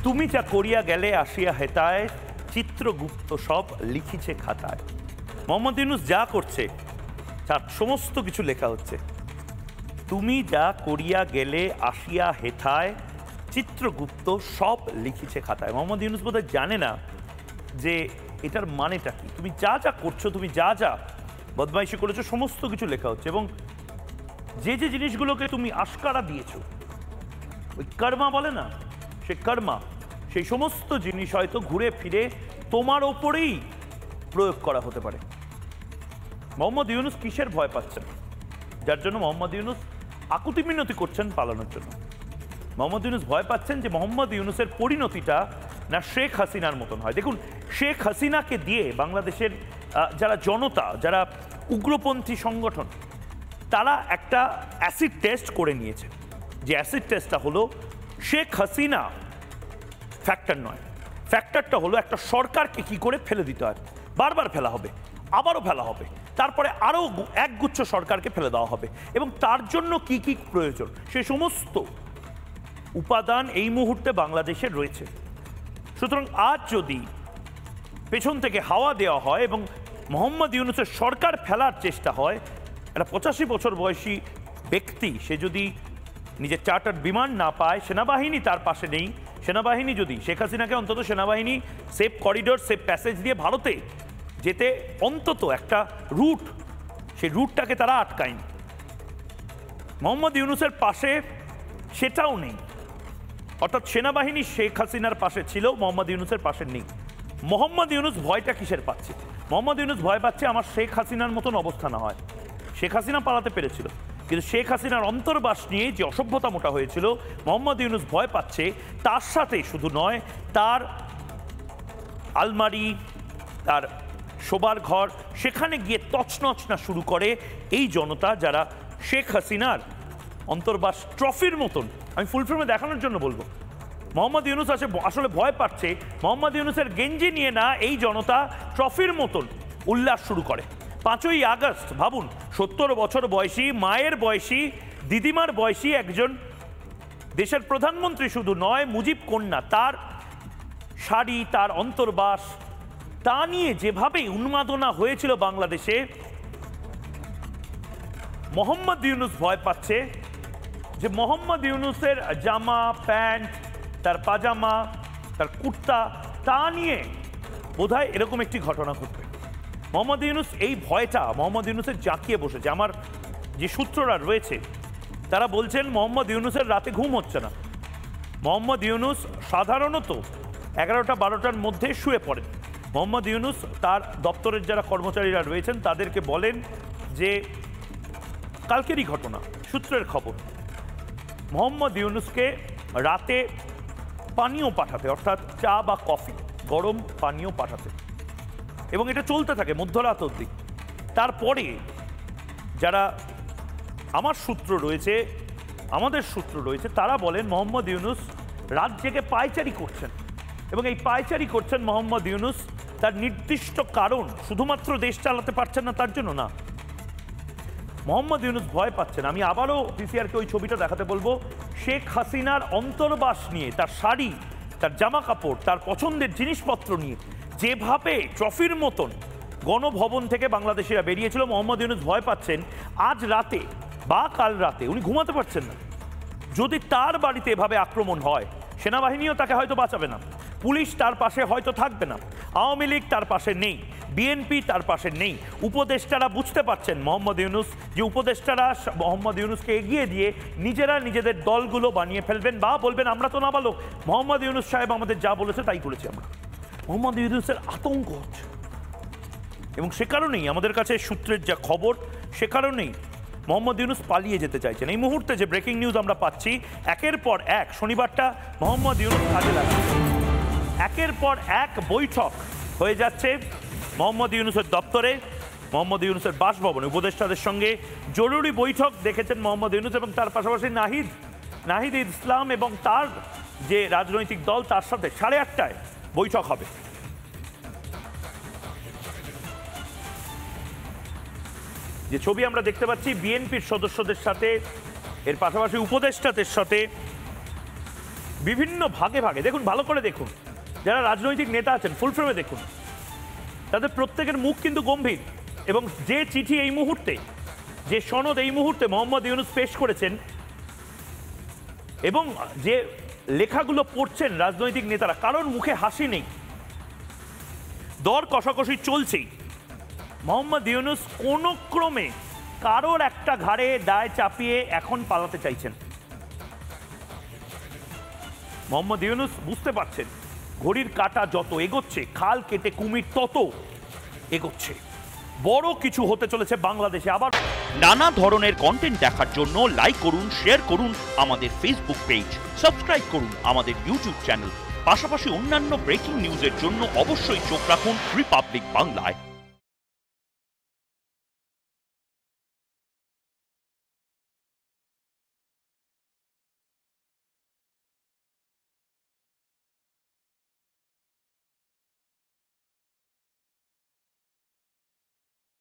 তুমি যা করিয়া গেলে আসিয়া হেতায়, চিত্রগুপ্ত সব লিখিছে খাতায়। মোহাম্মদ ইউনূস যা করছে তার সমস্ত কিছু লেখা হচ্ছে। তুমি যা করিয়া গেলে আসিয়া হেথায়, চিত্রগুপ্ত সব লিখিছে খাতায়। মোহাম্মদ ইউনূস বোধহয় জানে না যে এটার মানেটা কি। তুমি যা যা করছো, তুমি যা যা বদমাইশি করেছো, সমস্ত কিছু লেখা হচ্ছে। এবং যে যে জিনিসগুলোকে তুমি আশকারা দিয়েছো, ওই কর্মা বলে না, সে কর্মা, সেই সমস্ত জিনিস হয়তো ঘুরে ফিরে তোমার ওপরেই প্রয়োগ করা হতে পারে। মোহাম্মদ ইউনূস কিসের ভয় পাচ্ছেন, যার জন্য মোহাম্মদ ইউনূস আকুতি মিনতি করছেন পালানোর জন্য? মোহাম্মদ ইউনূস ভয় পাচ্ছেন যে মোহাম্মদ ইউনূসের পরিণতিটা না শেখ হাসিনার মতন হয়। দেখুন, শেখ হাসিনাকে দিয়ে বাংলাদেশের যারা জনতা, যারা উগ্রপন্থী সংগঠন, তারা একটা অ্যাসিড টেস্ট করে নিয়েছে। যে অ্যাসিড টেস্টটা হলো শেখ হাসিনা ফ্যাক্টর নয়, ফ্যাক্টরটা হলো একটা সরকারকে কি করে ফেলে দিতে হয়। বারবার ফেলা হবে, আবারও ফেলা হবে, তারপরে আরও একগুচ্ছ সরকারকে ফেলে দেওয়া হবে, এবং তার জন্য কি কি প্রয়োজন সে সমস্ত উপাদান এই মুহূর্তে বাংলাদেশের রয়েছে। সুতরাং আজ যদি পেছন থেকে হাওয়া দেওয়া হয় এবং মোহাম্মদ ইউনূসের সরকার ফেলার চেষ্টা হয়, একটা 85 বছর বয়সী ব্যক্তি, সে যদি নিজের চার্টার্ড বিমান না পায়, সেনাবাহিনী তার পাশে নেই, সেনাবাহিনী যদি শেখ হাসিনাকে অন্তত সেনাবাহিনী সেফ করিডোর, সেফ প্যাসেজ দিয়ে ভারতে যেতে অন্তত একটা রুট, সেই রুটটাকে তারা আটকায়নি। মোহাম্মদ ইউনূসের পাশে সেটাও নেই, অর্থাৎ সেনাবাহিনী শেখ হাসিনার পাশে ছিল, মোহাম্মদ ইউনূসের পাশে নেই। মোহাম্মদ ইউনূস ভয়টা কিসের পাচ্ছে? মোহাম্মদ ইউনূস ভয় পাচ্ছে আমার শেখ হাসিনার মতন অবস্থা না হয়। শেখ হাসিনা পালাতে পেরেছিল, কিন্তু শেখ হাসিনার অন্তর্বাস নিয়ে যে অসভ্যতা মোটা হয়েছিল, মোহাম্মদ ইউনূস ভয় পাচ্ছে তার সাথে শুধু নয়, তার আলমারি, তার শোবার ঘর, সেখানে গিয়ে তছনছ না শুরু করে এই জনতা, যারা শেখ হাসিনার অন্তর্বাস ট্রফির মতন, আমি ফুল ফ্রেমে দেখানোর জন্য বলবো, মোহাম্মদ ইউনূস আসলে ভয় পাচ্ছে মোহাম্মদ ইউনূসের গেঞ্জি নিয়ে না এই জনতা ট্রফির মতন উল্লাস শুরু করে। 5ই আগস্ট ভাবুন, 70 বছর বয়সী, মায়ের বয়সী, দিদিমার বয়সী একজন দেশের প্রধানমন্ত্রী শুধু নয়, মুজিব কন্যা, তার শাড়ি, তার অন্তর্বাস, তা নিয়ে যেভাবে উন্মাদনা হয়েছিল বাংলাদেশে, মোহাম্মদ ইউনূস ভয় পাচ্ছে যে মোহাম্মদ ইউনূসের জামা, প্যান্ট, তার পাজামা, তার কুর্তা, তা নিয়ে বোধহয় এরকম একটি ঘটনা ঘটবে। মোহাম্মদ ইউনূস এই ভয়টা মোহাম্মদ ইউনূসের জাঁকিয়ে বসেছে। আমার যে সূত্ররা রয়েছে তারা বলছেন মোহাম্মদ ইউনূসের রাতে ঘুম হচ্ছে না। মোহাম্মদ ইউনূস সাধারণত 11টা 12টার মধ্যে শুয়ে পড়েন। মোহাম্মদ ইউনূস তার দপ্তরের যারা কর্মচারীরা রয়েছেন তাদেরকে বলেন যে কালকেরই ঘটনা, সূত্রের খবর, মোহাম্মদ ইউনূসকে রাতে পানীয় পাঠাতে, অর্থাৎ চা বা কফি, গরম পানীয় পাঠাতে, এবং এটা চলতে থাকে মধ্যরাত অবধি। তারপরে যারা আমার সূত্র রয়েছে, আমাদের সূত্র রয়েছে, তারা বলেন মোহাম্মদ ইউনূস রাত জেগে পায়চারি করছেন, এবং এই পায়চারি করছেন মোহাম্মদ ইউনূস তার নির্দিষ্ট কারণ, শুধুমাত্র দেশ চালাতে পারছেন না তার জন্য না। মোহাম্মদ ইউনূস ভয় পাচ্ছেন, আমি আবারও পিসিআরকে ওই ছবিটা দেখাতে বলবো, শেখ হাসিনার অন্তর্বাস নিয়ে, তার শাড়ি, তার জামা কাপড়, তার পছন্দের জিনিসপত্র নিয়ে যেভাবে ট্রফির মতন গণভবন থেকে বাংলাদেশিরা বেরিয়েছিল, মোহাম্মদ ইউনূস ভয় পাচ্ছেন আজ রাতে বা কাল রাতে উনি ঘুমাতে পারছেন না। যদি তার বাড়িতে এভাবে আক্রমণ হয়, সেনাবাহিনীও তাকে হয়তো বাঁচাবে না, পুলিশ তার পাশে হয়তো থাকবে না, আওয়ামী লীগ তার পাশে নেই, বিএনপি তার পাশে নেই, উপদেষ্টারা বুঝতে পারছেন মোহাম্মদ ইউনূস যে উপদেষ্টারা মোহাম্মদ ইউনূসকে এগিয়ে দিয়ে নিজেরা নিজেদের দলগুলো বানিয়ে ফেলবেন, বা বলবেন আমরা তো নাবালক, মোহাম্মদ ইউনূস সাহেব আমাদের যা বলেছে তাই করেছি আমরা। মোহাম্মদ ইউনূসের আতঙ্ক হচ্ছে, এবং সে কারণেই আমাদের কাছে সূত্রের যা খবর, সে কারণেই মোহাম্মদ ইউনূস পালিয়ে যেতে চাইছেন। এই মুহূর্তে যে ব্রেকিং নিউজ আমরা পাচ্ছি, একের পর এক শনিবারটা মোহাম্মদ ইউনূস কাজে লাগাচ্ছে, একের পর এক বৈঠক হয়ে যাচ্ছে মোহাম্মদ ইউনূসের দপ্তরে, মোহাম্মদ ইউনূসের বাসভবনে উপদেষ্টাদের সঙ্গে জরুরি বৈঠক দেখেছেন মোহাম্মদ ইউনূস, এবং তার পাশাপাশি নাহিদ ইসলাম এবং তার যে রাজনৈতিক দল, তার সাথে 8:30টায় বৈঠক হবে। যে ছবি আমরা দেখতে পাচ্ছি বিএনপির সদস্যদের সাথে, এর পাশাপাশি উপদেষ্টাদের সাথে বিভিন্ন ভাগে ভাগে দেখুন, ভালো করে দেখুন, যারা রাজনৈতিক নেতা আছেন ফুল ফ্রেমে দেখুন, তাদের প্রত্যেকের মুখ কিন্তু গম্ভীর। এবং যে চিঠি এই মুহূর্তে, যে সনদ এই মুহূর্তে মোহাম্মদ ইউনূস পেশ করেছেন এবং যে লেখাগুলো পড়ছেন রাজনৈতিক নেতারা, কারোর মুখে হাসি নেই, দর কষাকষি চলছেই। মোহাম্মদ ইউনূস কোনো ক্রমে কারোর একটা ঘাড়ে দায় চাপিয়ে এখন পালাতে চাইছেন। মোহাম্মদ ইউনূস বুঝতে পারছেন ঘড়ির কাঁটা যত এগোচ্ছে, খাল কেটে কুমির তত এগোচ্ছে, বড় কিছু হতে চলেছে বাংলাদেশে। আবার নানা ধরনের কন্টেন্ট দেখার জন্য লাইক করুন, শেয়ার করুন আমাদের ফেসবুক পেজ, সাবস্ক্রাইব করুন আমাদের ইউটিউব চ্যানেল। পাশাপাশি অন্যান্য ব্রেকিং নিউজের জন্য অবশ্যই চোখ রাখুন রিপাবলিক বাংলায়।